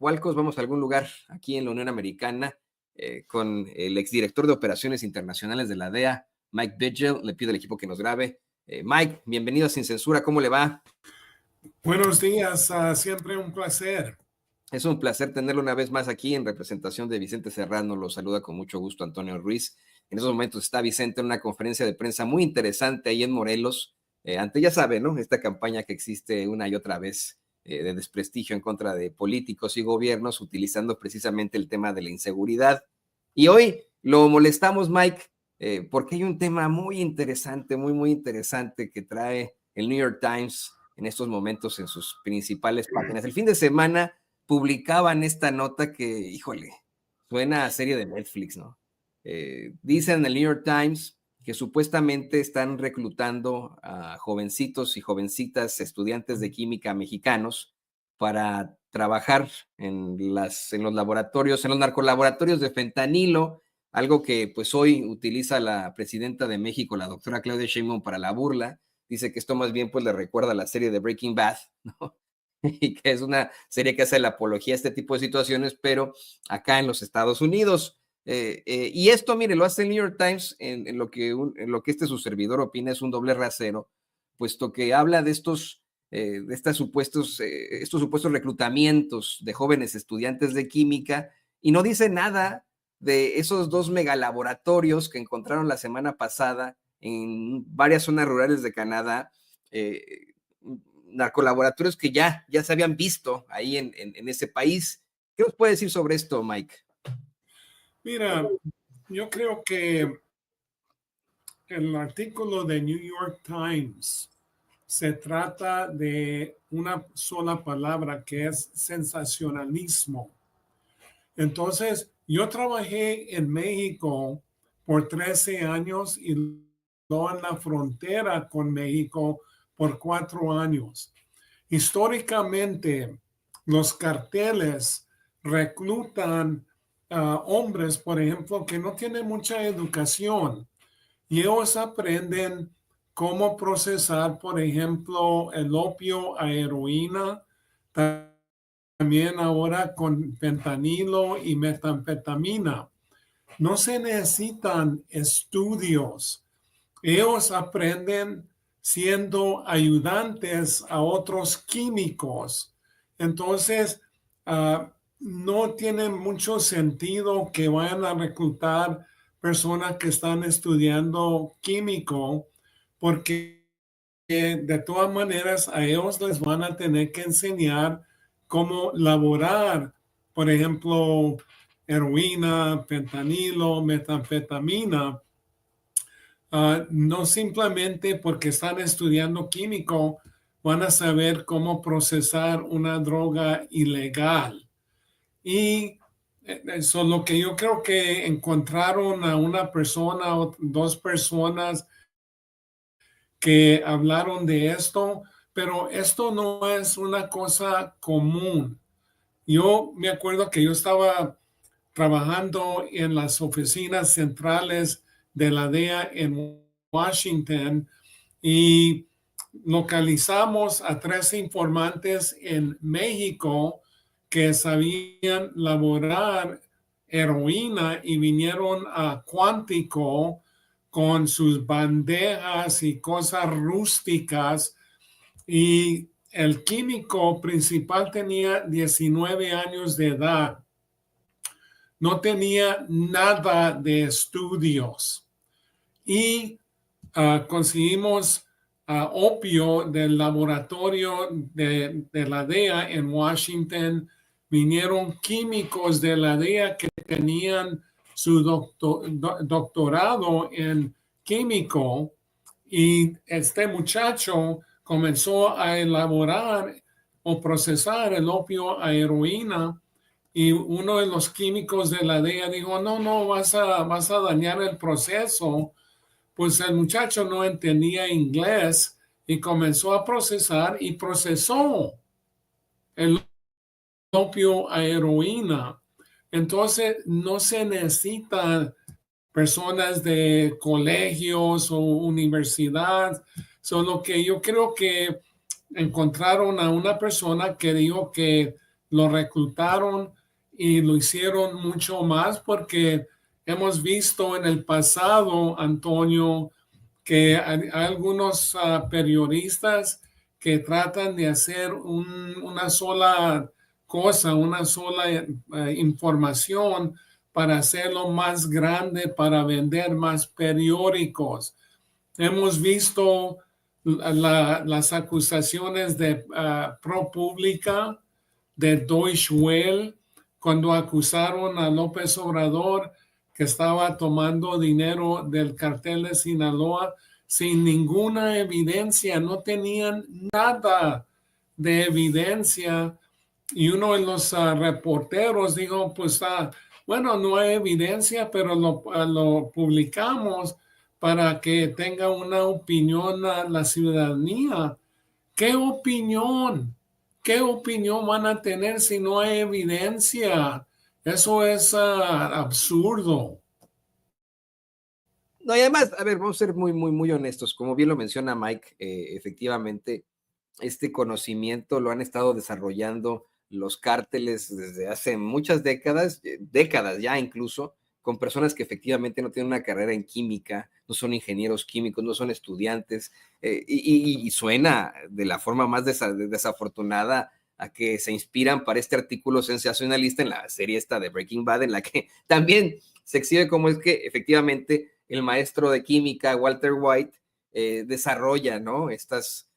Coatzacoalcos, vamos a algún lugar aquí en la Unión Americana con el exdirector de Operaciones Internacionales de la DEA, Mike Vigil. Le pido al equipo que nos grabe. Mike, bienvenido a Sin Censura, ¿cómo le va? Buenos días, siempre un placer. Es un placer tenerlo una vez más aquí en representación de Vicente Serrano. Lo saluda con mucho gusto Antonio Ruiz. En esos momentos está Vicente en una conferencia de prensa muy interesante ahí en Morelos, ante, ya sabe, ¿no? Esta campaña que existe una y otra vez de desprestigio en contra de políticos y gobiernos, utilizando precisamente el tema de la inseguridad. Y hoy lo molestamos, Mike, porque hay un tema muy interesante, muy interesante que trae el New York Times en estos momentos en sus principales páginas. El fin de semana publicaban esta nota que, híjole, suena a serie de Netflix, ¿no? Dicen en el New York Times que supuestamente están reclutando a jovencitos y jovencitas estudiantes de química mexicanos para trabajar en los laboratorios, en los narcolaboratorios de fentanilo, algo que pues hoy utiliza la presidenta de México, la doctora Claudia Sheinbaum, para la burla. Dice que esto más bien pues le recuerda a la serie de Breaking Bad, ¿no? Y que es una serie que hace la apología a este tipo de situaciones, pero acá en los Estados Unidos. Y esto, mire, lo hace el New York Times en lo que su servidor opina es un doble rasero, puesto que habla de estos supuestos reclutamientos de jóvenes estudiantes de química y no dice nada de esos dos megalaboratorios que encontraron la semana pasada en varias zonas rurales de Canadá, narcolaboratorios que ya se habían visto ahí en ese país. ¿Qué nos puede decir sobre esto, Mike? Mira, yo creo que el artículo de New York Times se trata de una sola palabra que es sensacionalismo. Entonces, yo trabajé en México por 13 años y luego en la frontera con México por 4 años. Históricamente, los carteles reclutan hombres, por ejemplo, que no tienen mucha educación y ellos aprenden cómo procesar, por ejemplo, el opio a heroína, también ahora con fentanilo y metanfetamina. No se necesitan estudios. Ellos aprenden siendo ayudantes a otros químicos. Entonces, no tiene mucho sentido que vayan a reclutar personas que están estudiando químico, porque de todas maneras a ellos les van a tener que enseñar cómo laborar, por ejemplo, heroína, fentanilo, metanfetamina. No simplemente porque están estudiando químico van a saber cómo procesar una droga ilegal. Y eso es lo que yo creo que encontraron a una persona o dos personas que hablaron de esto, pero esto no es una cosa común. Yo me acuerdo que yo estaba trabajando en las oficinas centrales de la DEA en Washington y localizamos a 13 informantes en México que sabían laborar heroína y vinieron a Cuántico con sus bandejas y cosas rústicas, y el químico principal tenía 19 años de edad. No tenía nada de estudios y conseguimos opio del laboratorio de la DEA en Washington. Vinieron químicos de la DEA que tenían su doctorado en químico, y este muchacho comenzó a elaborar o procesar el opio a heroína. Y uno de los químicos de la DEA dijo, no, vas a dañar el proceso. Pues el muchacho no entendía inglés y comenzó a procesar y procesó el opio a heroína. Entonces no se necesitan personas de colegios o universidad. Solo que yo creo que encontraron a una persona que dijo que lo reclutaron y lo hicieron mucho más porque hemos visto en el pasado, Antonio, que hay algunos periodistas que tratan de hacer una sola cosa, una sola información para hacerlo más grande, para vender más periódicos. Hemos visto las acusaciones de ProPublica, de Deutsche Welle, cuando acusaron a López Obrador que estaba tomando dinero del cartel de Sinaloa sin ninguna evidencia, no tenían nada de evidencia. Y uno de los reporteros dijo, pues, bueno, no hay evidencia, pero lo publicamos para que tenga una opinión a la ciudadanía. ¿Qué opinión? ¿Qué opinión van a tener si no hay evidencia? Eso es absurdo. No, y además, a ver, vamos a ser muy honestos. Como bien lo menciona Mike, efectivamente, este conocimiento lo han estado desarrollando los cárteles desde hace muchas décadas, décadas ya incluso, con personas que efectivamente no tienen una carrera en química, no son ingenieros químicos, no son estudiantes, y suena de la forma más desafortunada a que se inspiran para este artículo sensacionalista en la serie esta de Breaking Bad, en la que también se exhibe cómo es que efectivamente el maestro de química, Walter White, desarrolla, ¿no? Estos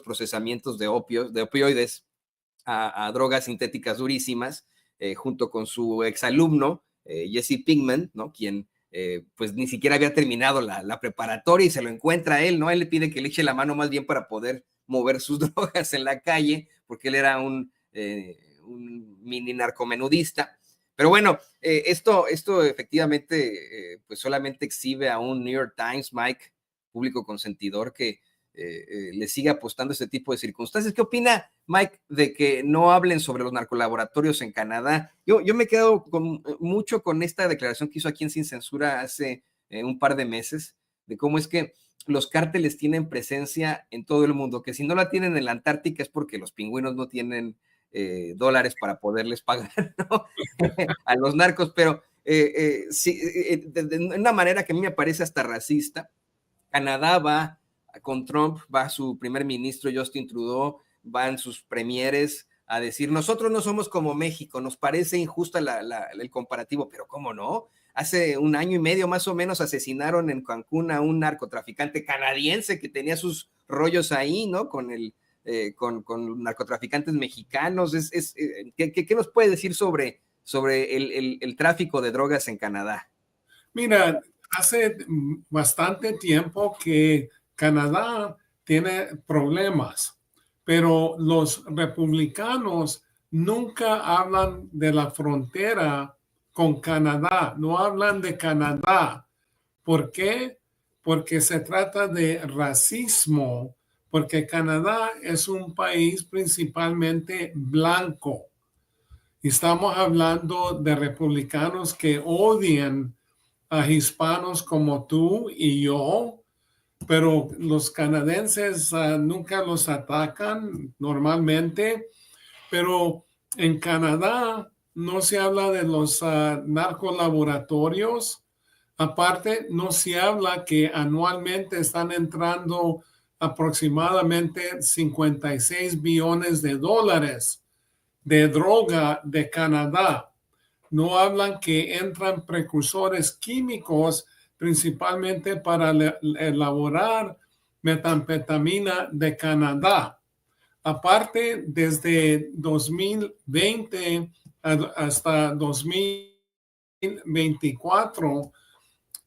procesamientos de opioides a drogas sintéticas durísimas, junto con su exalumno, Jesse Pinkman, ¿no? Quien pues ni siquiera había terminado la preparatoria y se lo encuentra a él, ¿no? Él le pide que le eche la mano más bien para poder mover sus drogas en la calle, porque él era un mini narcomenudista. Pero bueno, esto efectivamente pues solamente exhibe a un New York Times, Mike, público consentidor, que le sigue apostando a este tipo de circunstancias. ¿Qué opina Mike de que no hablen sobre los narcolaboratorios en Canadá? Yo me he quedado mucho con esta declaración que hizo aquí en Sin Censura hace un par de meses, de cómo es que los cárteles tienen presencia en todo el mundo, que si no la tienen en la Antártica es porque los pingüinos no tienen dólares para poderles pagar, ¿no? A los narcos, pero sí, de una manera que a mí me parece hasta racista. Canadá va con Trump, va su primer ministro Justin Trudeau, van sus premieres a decir, nosotros no somos como México, nos parece injusta el comparativo, pero ¿cómo no? Hace un año y medio más o menos asesinaron en Cancún a un narcotraficante canadiense que tenía sus rollos ahí, ¿no? Con narcotraficantes mexicanos. ¿Qué nos puede decir sobre el tráfico de drogas en Canadá? Mira, hace bastante tiempo que Canadá tiene problemas, pero los republicanos nunca hablan de la frontera con Canadá, no hablan de Canadá. ¿Por qué? Porque se trata de racismo, porque Canadá es un país principalmente blanco. Estamos hablando de republicanos que odian a hispanos como tú y yo, pero los canadienses nunca los atacan normalmente, pero en Canadá no se habla de los narcolaboratorios. Aparte, no se habla que anualmente están entrando aproximadamente 56 billones de dólares de droga de Canadá. No hablan que entran precursores químicos principalmente para elaborar metanfetamina de Canadá. Aparte, desde 2020 hasta 2024,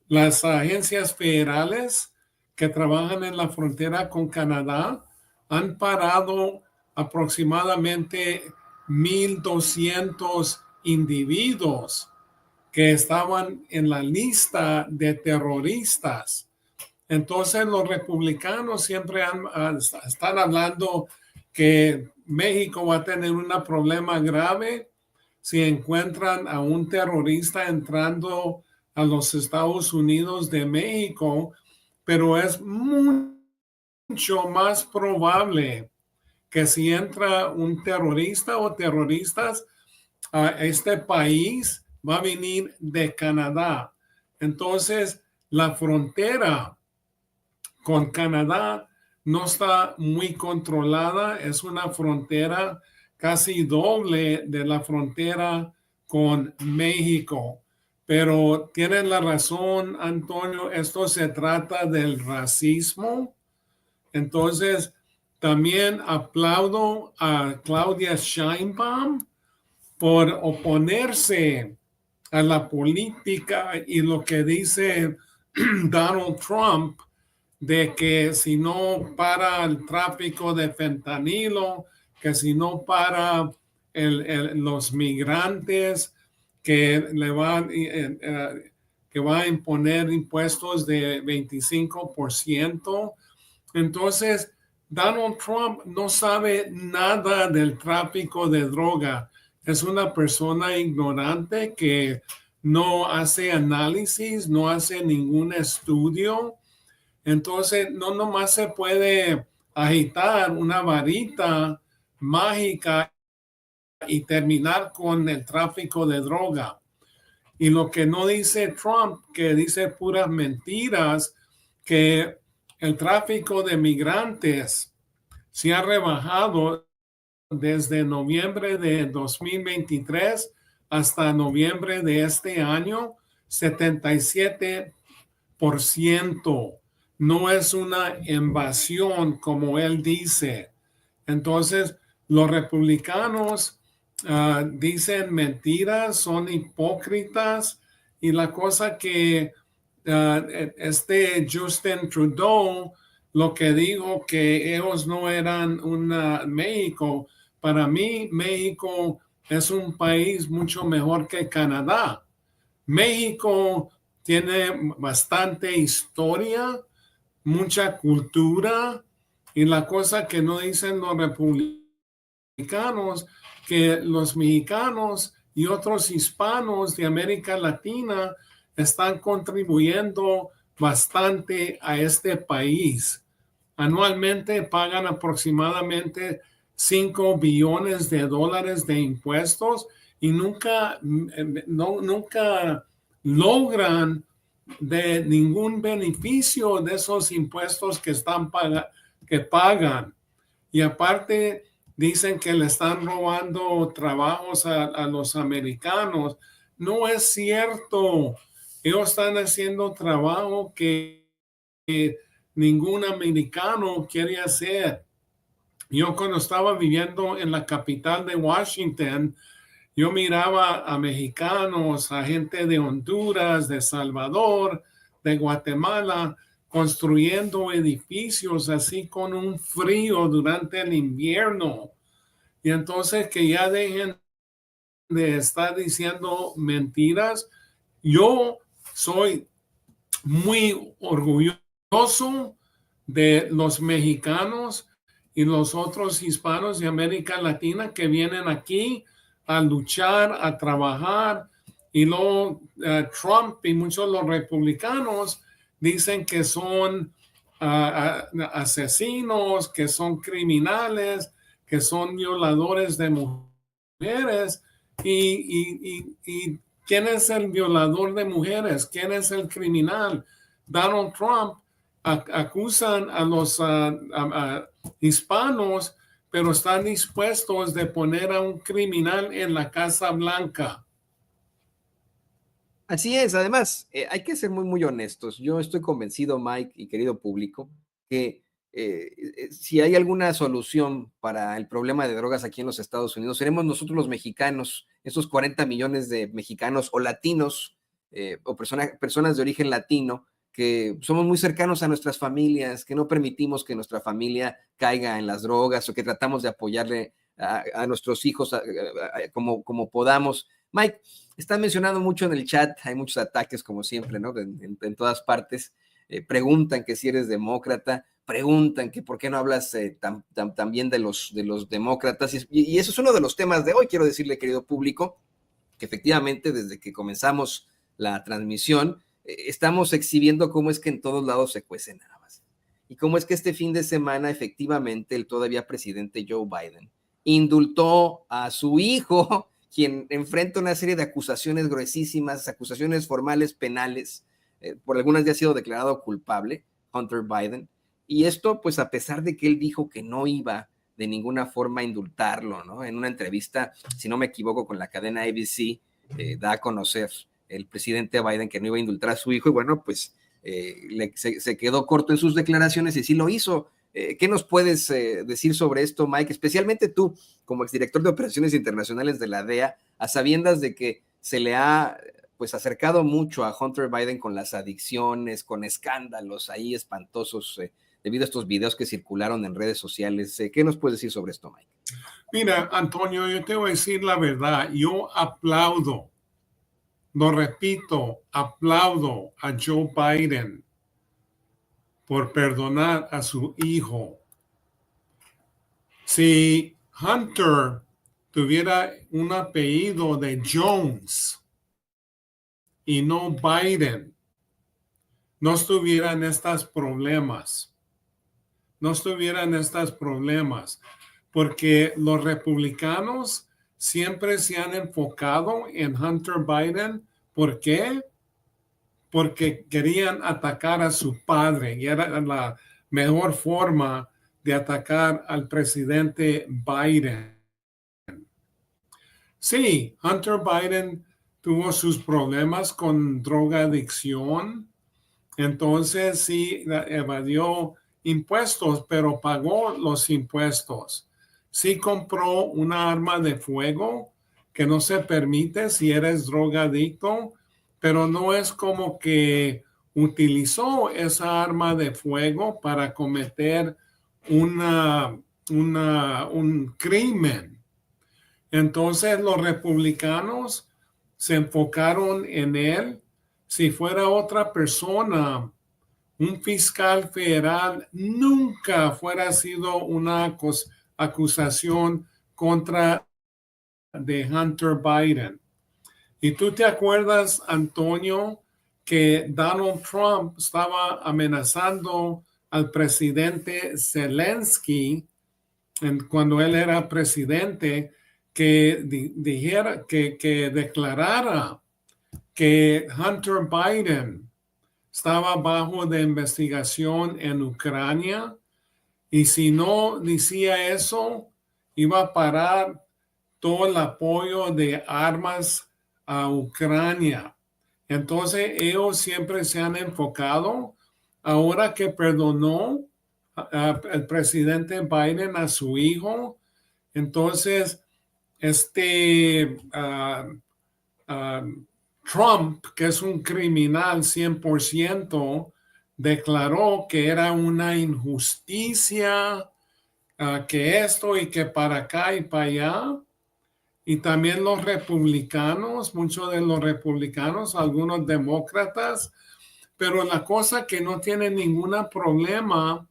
las agencias federales que trabajan en la frontera con Canadá han parado aproximadamente 1,200 individuos que estaban en la lista de terroristas. Entonces los republicanos siempre están hablando que México va a tener un problema grave si encuentran a un terrorista entrando a los Estados Unidos de México, pero es mucho más probable que si entra un terrorista o terroristas a este país, va a venir de Canadá. Entonces, la frontera con Canadá no está muy controlada, es una frontera casi doble de la frontera con México. Pero tienes la razón, Antonio, esto se trata del racismo. Entonces, también aplaudo a Claudia Sheinbaum por oponerse a la política y lo que dice Donald Trump de que si no para el tráfico de fentanilo, que si no para los migrantes, que le van que va a imponer impuestos de 25%. Entonces, Donald Trump no sabe nada del tráfico de droga. Es una persona ignorante que no hace análisis, no hace ningún estudio. Entonces, no nomás se puede agitar una varita mágica y terminar con el tráfico de droga. Y lo que no dice Trump, que dice puras mentiras, que el tráfico de migrantes se ha rebajado desde noviembre de 2023 hasta noviembre de este año, 77%. No es una invasión como él dice. Entonces, los republicanos dicen mentiras, son hipócritas y la cosa que este Justin Trudeau lo que dijo que ellos no eran México. Para mí, México es un país mucho mejor que Canadá. México tiene bastante historia, mucha cultura y la cosa que no dicen los republicanos, que los mexicanos y otros hispanos de América Latina están contribuyendo bastante a este país. Anualmente pagan aproximadamente 5 billones de dólares de impuestos y nunca logran de ningún beneficio de esos impuestos que pagan. Y aparte dicen que le están robando trabajos a los americanos. No es cierto. Ellos están haciendo trabajo que ningún americano quiere hacer. Yo cuando estaba viviendo en la capital de Washington, yo miraba a mexicanos, a gente de Honduras, de Salvador, de Guatemala, construyendo edificios así con un frío durante el invierno. Y entonces que ya dejen de estar diciendo mentiras. Yo soy muy orgulloso de los mexicanos y los otros hispanos de América Latina que vienen aquí a luchar, a trabajar. Y luego Trump y muchos de los republicanos dicen que son asesinos, que son criminales, que son violadores de mujeres. Y ¿quién es el violador de mujeres? ¿Quién es el criminal? Donald Trump. Acusan a los hispanos, pero están dispuestos de poner a un criminal en la Casa Blanca. Así es, además, hay que ser muy, muy honestos. Yo estoy convencido, Mike y querido público, que si hay alguna solución para el problema de drogas aquí en los Estados Unidos, seremos nosotros los mexicanos, esos 40 millones de mexicanos o latinos o personas de origen latino, que somos muy cercanos a nuestras familias, que no permitimos que nuestra familia caiga en las drogas o que tratamos de apoyarle a nuestros hijos como podamos. Mike, están mencionando mucho en el chat, hay muchos ataques como siempre, ¿no? En todas partes. Preguntan que si eres demócrata, preguntan que por qué no hablas tan bien de los demócratas. Y eso es uno de los temas de hoy. Quiero decirle, querido público, que efectivamente desde que comenzamos la transmisión, estamos exhibiendo cómo es que en todos lados se cuece nada más. y cómo es que este fin de semana efectivamente el todavía presidente Joe Biden indultó a su hijo, quien enfrenta una serie de acusaciones gruesísimas, acusaciones formales penales, por algunas ya ha sido declarado culpable, Hunter Biden, y esto pues a pesar de que él dijo que no iba de ninguna forma a indultarlo, ¿no? En una entrevista, si no me equivoco, con la cadena ABC, da a conocer el presidente Biden que no iba a indultar a su hijo, y bueno, pues se quedó corto en sus declaraciones y sí lo hizo. ¿Qué nos puedes decir sobre esto, Mike? Especialmente tú, como exdirector de operaciones internacionales de la DEA, a sabiendas de que se le ha pues acercado mucho a Hunter Biden con las adicciones, con escándalos ahí espantosos, debido a estos videos que circularon en redes sociales. ¿Qué nos puedes decir sobre esto, Mike? Mira, Antonio, yo te voy a decir la verdad. Yo aplaudo, lo repito, aplaudo a Joe Biden por perdonar a su hijo. Si Hunter tuviera un apellido de Jones y no Biden, no estuvieran estos problemas. No estuvieran estos problemas. Porque los republicanos siempre se han enfocado en Hunter Biden. ¿Por qué? Porque querían atacar a su padre y era la mejor forma de atacar al presidente Biden. Sí, Hunter Biden tuvo sus problemas con drogadicción, entonces sí evadió impuestos, pero pagó los impuestos. Sí compró una arma de fuego que no se permite si eres drogadicto, pero no es como que utilizó esa arma de fuego para cometer un crimen. Entonces los republicanos se enfocaron en él. Si fuera otra persona, un fiscal federal, nunca fuera sido una acusación contra de Hunter Biden. Y tú te acuerdas, Antonio, que Donald Trump estaba amenazando al presidente Zelensky cuando él era presidente, que dijera, que declarara que Hunter Biden estaba bajo de investigación en Ucrania y si no decía eso, iba a parar todo el apoyo de armas a Ucrania. Entonces ellos siempre se han enfocado, ahora que perdonó el presidente Biden a su hijo, entonces Trump, que es un criminal 100%, declaró que era una injusticia, que esto y que para acá y para allá. Y también los republicanos, muchos de los republicanos, algunos demócratas, pero la cosa que no tiene ningún problema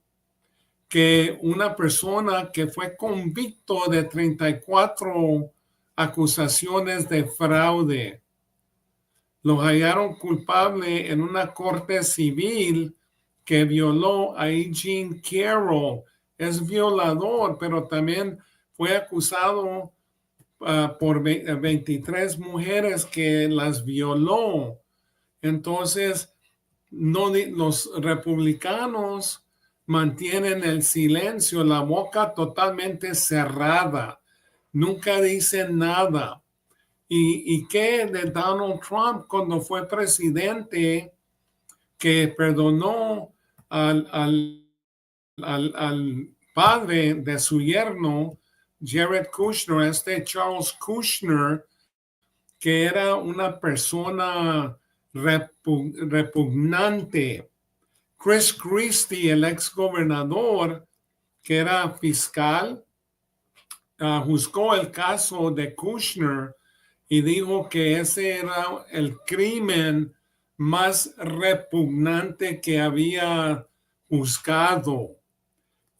que una persona que fue convicto de 34 acusaciones de fraude, lo hallaron culpable en una corte civil que violó a Jean Carroll. Es violador, pero también fue acusado por 23 mujeres que las violó. Entonces, los republicanos mantienen el silencio, la boca totalmente cerrada. Nunca dicen nada. ¿Y qué de Donald Trump cuando fue presidente que perdonó al padre de su yerno, Jared Kushner, Charles Kushner, que era una persona repugnante? Chris Christie, el ex gobernador, que era fiscal, juzgó el caso de Kushner y dijo que ese era el crimen más repugnante que había juzgado.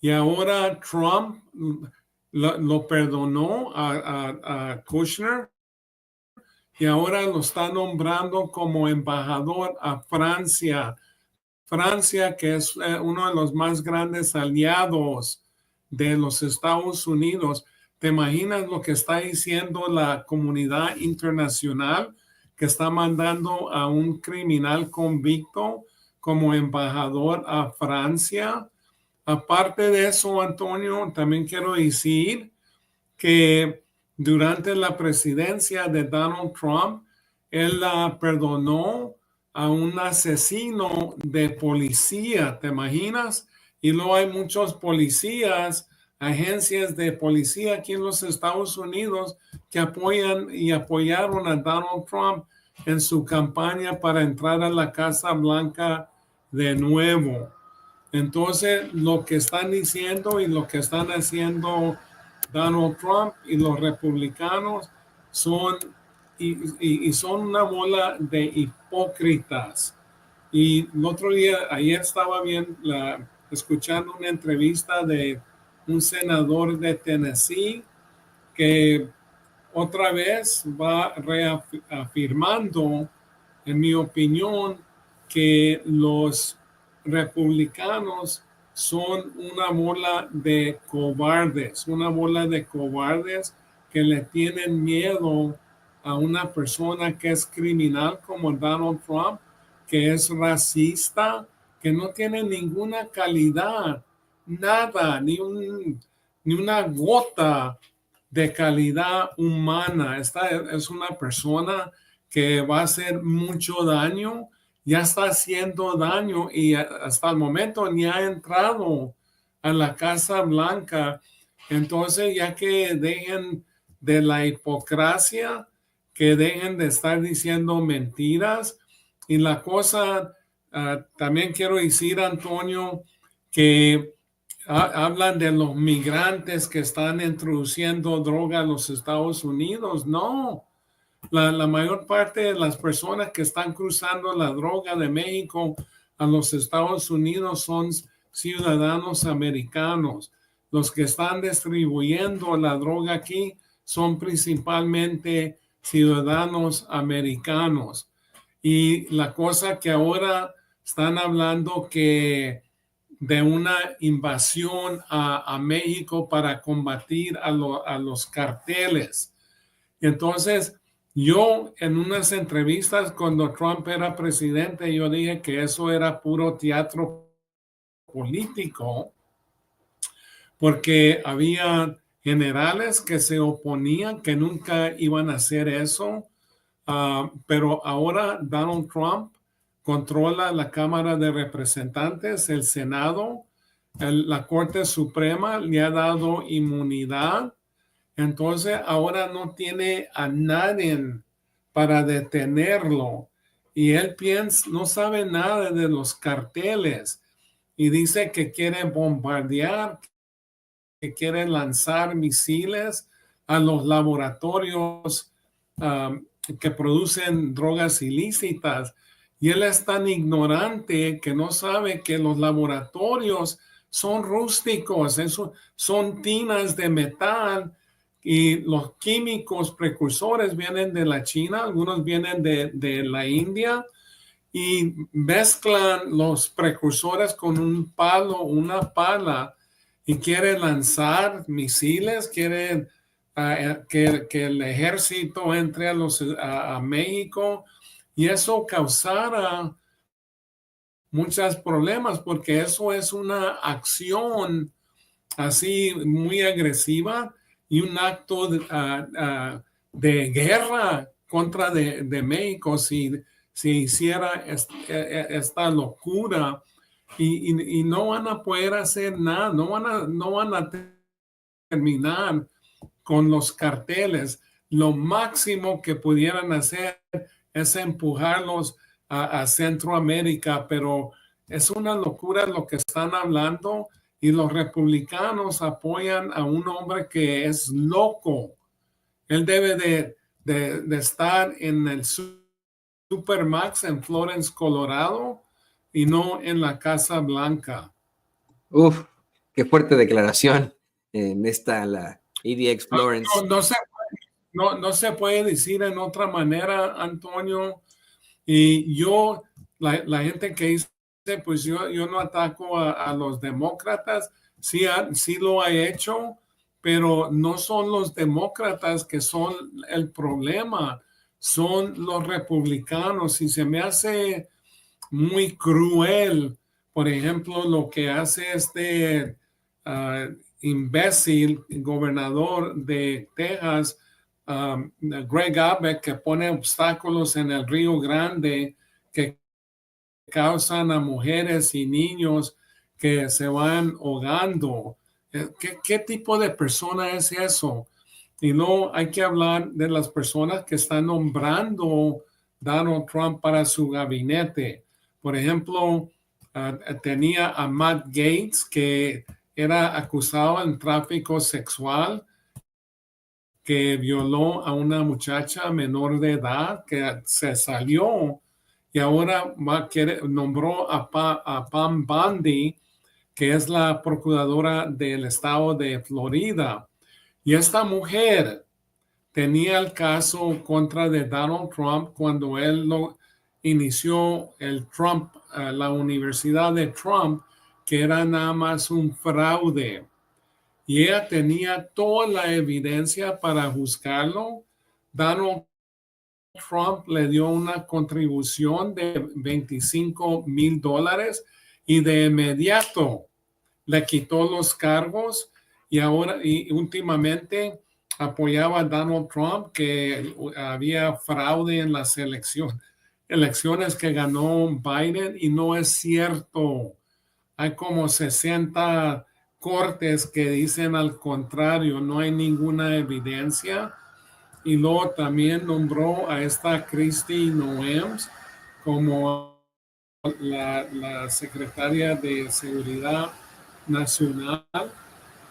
Y ahora Trump lo perdonó a Kushner y ahora lo está nombrando como embajador a Francia Francia, que es uno de los más grandes aliados de los Estados Unidos. ¿Te imaginas lo que está diciendo la comunidad internacional que está mandando a un criminal convicto como embajador a Francia? Aparte de eso, Antonio, también quiero decir que durante la presidencia de Donald Trump, él perdonó a un asesino de policía, ¿te imaginas? Y luego hay muchos policías, agencias de policía aquí en los Estados Unidos que apoyan y apoyaron a Donald Trump en su campaña para entrar a la Casa Blanca de nuevo. Entonces, lo que están diciendo y lo que están haciendo Donald Trump y los republicanos son, son una bola de hipócritas. Y el otro día, ayer estaba escuchando una entrevista de un senador de Tennessee que otra vez va reafirmando, en mi opinión, que los republicanos son una bola de cobardes que le tienen miedo a una persona que es criminal como Donald Trump, que es racista, que no tiene ninguna calidad, nada, ni una gota de calidad humana. Esta es una persona que va a hacer mucho daño, ya está haciendo daño y hasta el momento ni ha entrado a la Casa Blanca. Entonces, ya que dejen de la hipocresía, que dejen de estar diciendo mentiras. Y la cosa, también quiero decir, Antonio, que hablan de los migrantes que están introduciendo droga a los Estados Unidos. No, la mayor parte de las personas que están cruzando la droga de México a los Estados Unidos son ciudadanos americanos. Los que están distribuyendo la droga aquí son principalmente ciudadanos americanos. Y la cosa que ahora están hablando que de una invasión a México para combatir a los carteles. Entonces, yo en unas entrevistas cuando Trump era presidente, yo dije que eso era puro teatro político, porque había generales que se oponían, que nunca iban a hacer eso, pero ahora Donald Trump controla la Cámara de Representantes, el Senado, la Corte Suprema le ha dado inmunidad. Entonces ahora no tiene a nadie para detenerlo. Y él no sabe nada de los carteles. Y dice que quiere bombardear, que quiere lanzar misiles a los laboratorios que producen drogas ilícitas. Y él es tan ignorante que no sabe que los laboratorios son rústicos, son tinas de metal y los químicos precursores vienen de la China, algunos vienen de la India y mezclan los precursores con un palo, una pala y quieren lanzar misiles, quieren que el ejército entre a México y eso causará muchos problemas porque eso es una acción así muy agresiva y un acto de guerra contra de México si hiciera esta locura y no van a poder hacer nada, no van a terminar con los carteles. Lo máximo que pudieran hacer es empujarlos a Centroamérica, pero es una locura lo que están hablando y los republicanos apoyan a un hombre que es loco. Él debe de estar en el Supermax en Florence, Colorado y no en la Casa Blanca. Uf, qué fuerte declaración en la EDX Florence. No se puede decir en otra manera, Antonio. Y yo, la gente que dice pues yo no ataco a los demócratas, sí lo ha hecho, pero no son los demócratas que son el problema, son los republicanos. Y se me hace muy cruel, por ejemplo, lo que hace este imbécil gobernador de Texas, Greg Abbott, que pone obstáculos en el Río Grande que causan a mujeres y niños que se van ahogando. ¿Qué tipo de persona es eso? Y no hay que hablar de las personas que están nombrando Donald Trump para su gabinete. Por ejemplo, tenía a Matt Gaetz, que era acusado en tráfico sexual, que violó a una muchacha menor de edad, que se salió y ahora nombró a Pam Bondi, que es la procuradora del estado de Florida. Y esta mujer tenía el caso contra de Donald Trump cuando él lo inició la Universidad de Trump, que era nada más un fraude. Y ella tenía toda la evidencia para juzgarlo. Donald Trump le dio una contribución de $25,000 y de inmediato le quitó los cargos y últimamente apoyaba a Donald Trump, que había fraude en las elecciones que ganó Biden, y no es cierto. Hay como 60 cortes que dicen al contrario, no hay ninguna evidencia. Y luego también nombró a esta Kristi Noem como la secretaria de Seguridad Nacional.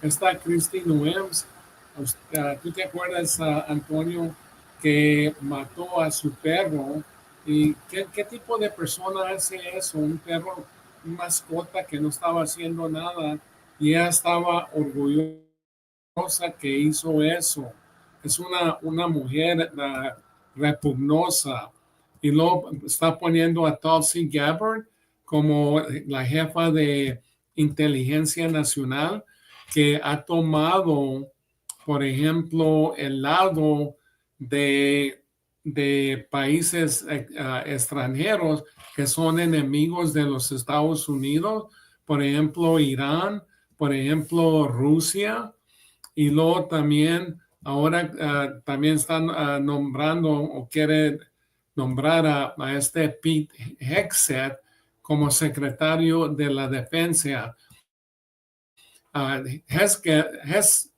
Esta Kristi Noem, ¿tú te acuerdas, Antonio, que mató a su perro? ¿Y qué tipo de persona hace eso? Un perro, una mascota que no estaba haciendo nada y ella estaba orgullosa que hizo eso. Es una mujer repugnosa. Y luego está poniendo a Tulsi Gabbard como la jefa de inteligencia nacional, que ha tomado, por ejemplo, el lado de países extranjeros que son enemigos de los Estados Unidos, por ejemplo, Irán, por ejemplo, Rusia. Y luego también, ahora también están nombrando o quiere nombrar a este Pete Hegseth como secretario de la defensa.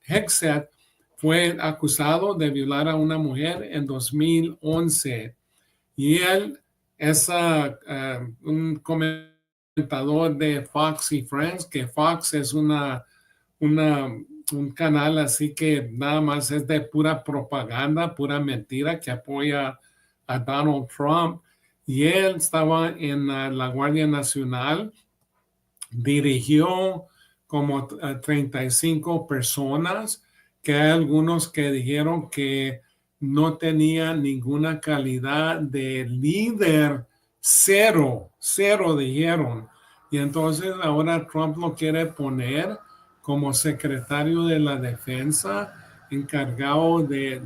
Hegseth fue acusado de violar a una mujer en 2011 y él es un comentador de Fox y Friends, que Fox es un canal así que nada más es de pura propaganda, pura mentira, que apoya a Donald Trump. Y él estaba en la Guardia Nacional, dirigió como 35 personas, que hay algunos que dijeron que no tenía ninguna calidad de líder, cero dijeron. Y entonces ahora Trump lo quiere poner como secretario de la defensa, encargado de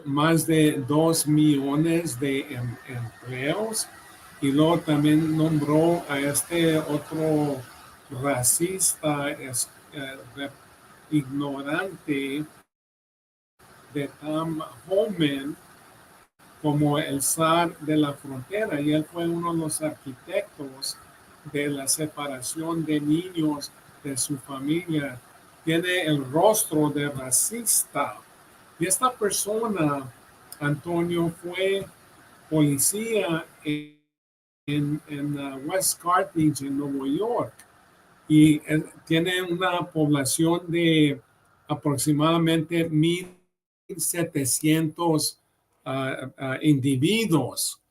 más de 2 millones de empleos. Y luego también nombró a este otro racista, ignorante, de Tom Homan, como el zar de la frontera. Y él fue uno de los arquitectos de la separación de niños de su familia. Tiene el rostro de racista. Y esta persona, Antonio, fue policía en West Carthage, en Nueva York, y tiene una población de aproximadamente 1,700 individuos.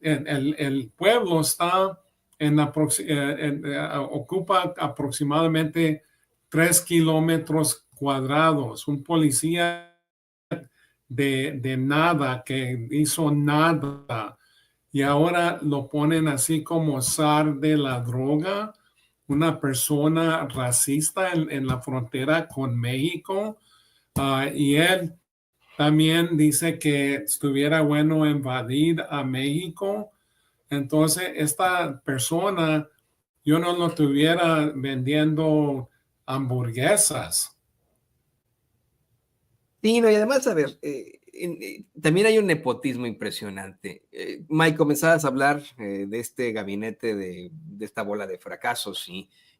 El pueblo está ocupa aproximadamente 3 kilómetros cuadrados. Un policía de nada, que hizo nada. y ahora lo ponen así como zar de la droga, una persona racista en la frontera con México. Y él también dice que estuviera bueno invadir a México. Entonces, esta persona, yo no lo tuviera vendiendo hamburguesas. Sí, no, y además, a ver, también hay un nepotismo impresionante. Mike, comenzabas a hablar de este gabinete, de esta bola de fracasos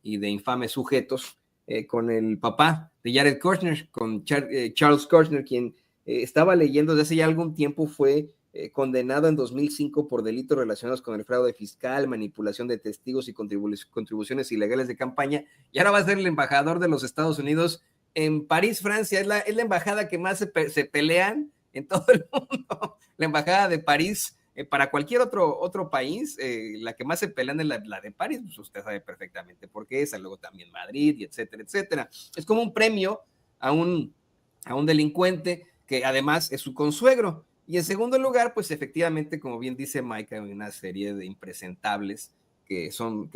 y de infames sujetos, con el papá de Jared Kushner, con Charles Kushner, quien estaba leyendo desde hace ya algún tiempo, fue condenado en 2005 por delitos relacionados con el fraude fiscal, manipulación de testigos y contribuciones ilegales de campaña, y ahora va a ser el embajador de los Estados Unidos en París, Francia. Es la embajada que más se pelean en todo el mundo. La embajada de París, para cualquier otro país, la que más se pelean es la de París, pues usted sabe perfectamente por qué, esa, luego también Madrid, y etcétera, etcétera. Es como un premio a un delincuente que además es su consuegro. Y en segundo lugar, pues efectivamente, como bien dice Mike, hay una serie de impresentables que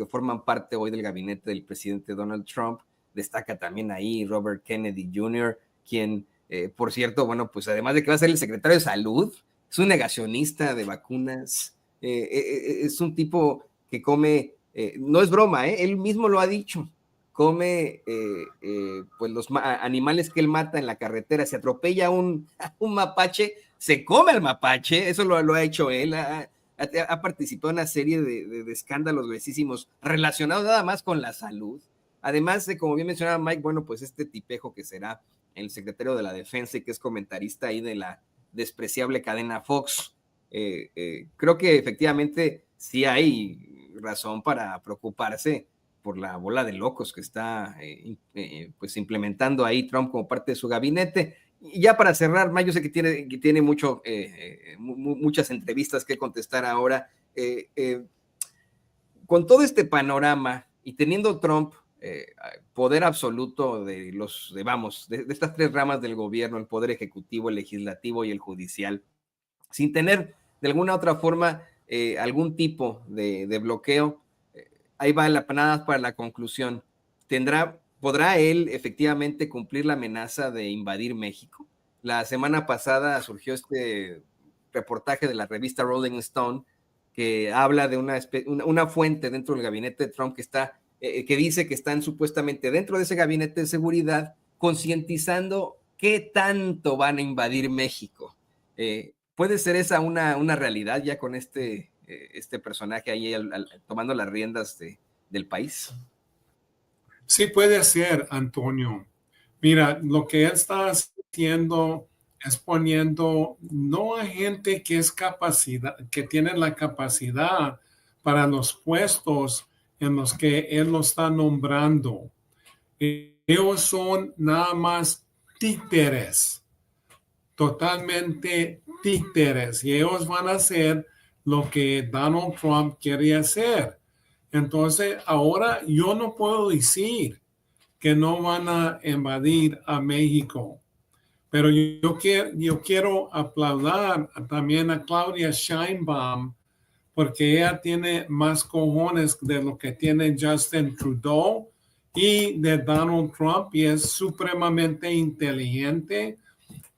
forman parte hoy del gabinete del presidente Donald Trump. Destaca también ahí Robert Kennedy Jr., quien, por cierto, bueno, pues además de que va a ser el secretario de Salud, es un negacionista de vacunas, es un tipo que come, no es broma, él mismo lo ha dicho, come pues los animales que él mata en la carretera, se atropella un mapache, se come el mapache, eso lo ha hecho él, ha participado en una serie de escándalos gruesísimos relacionados nada más con la salud. Además de, como bien mencionaba Mike, bueno, pues este tipejo que será el secretario de la Defensa y que es comentarista ahí de la despreciable cadena Fox, creo que efectivamente sí hay razón para preocuparse por la bola de locos que está pues implementando ahí Trump como parte de su gabinete. Y ya para cerrar, Mike, yo sé que tiene muchas entrevistas que contestar ahora. Con todo este panorama y teniendo Trump poder absoluto de estas tres ramas del gobierno, el poder ejecutivo, el legislativo y el judicial, sin tener de alguna otra forma algún tipo de bloqueo, ahí va la panada para la conclusión. ¿Podrá él efectivamente cumplir la amenaza de invadir México? La semana pasada surgió este reportaje de la revista Rolling Stone que habla de una fuente dentro del gabinete de Trump que dice que están supuestamente dentro de ese gabinete de seguridad concientizando qué tanto van a invadir México. ¿Puede ser esa una realidad ya con este personaje ahí tomando las riendas del país? Sí puede ser, Antonio. Mira, lo que él está haciendo es poniendo no a gente que tiene la capacidad para los puestos en los que él lo está nombrando. Ellos son nada más títeres, totalmente títeres, y ellos van a hacer lo que Donald Trump quiere hacer. Entonces, ahora yo no puedo decir que no van a invadir a México. Pero yo quiero aplaudir también a Claudia Sheinbaum porque ella tiene más cojones de lo que tiene Justin Trudeau y de Donald Trump y es supremamente inteligente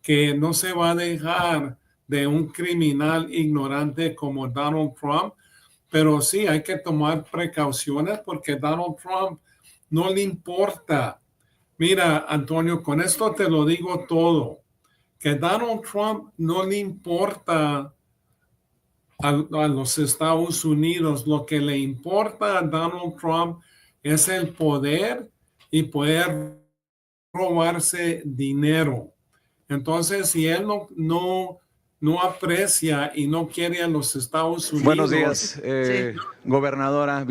que no se va a dejar de un criminal ignorante como Donald Trump, pero sí hay que tomar precauciones porque Donald Trump no le importa. Mira, Antonio, con esto te lo digo todo, que Donald Trump no le importa a los Estados Unidos, lo que le importa a Donald Trump es el poder y poder robarse dinero. Entonces, si él no aprecia y no quiere a los Estados Unidos. Buenos días, gobernadora.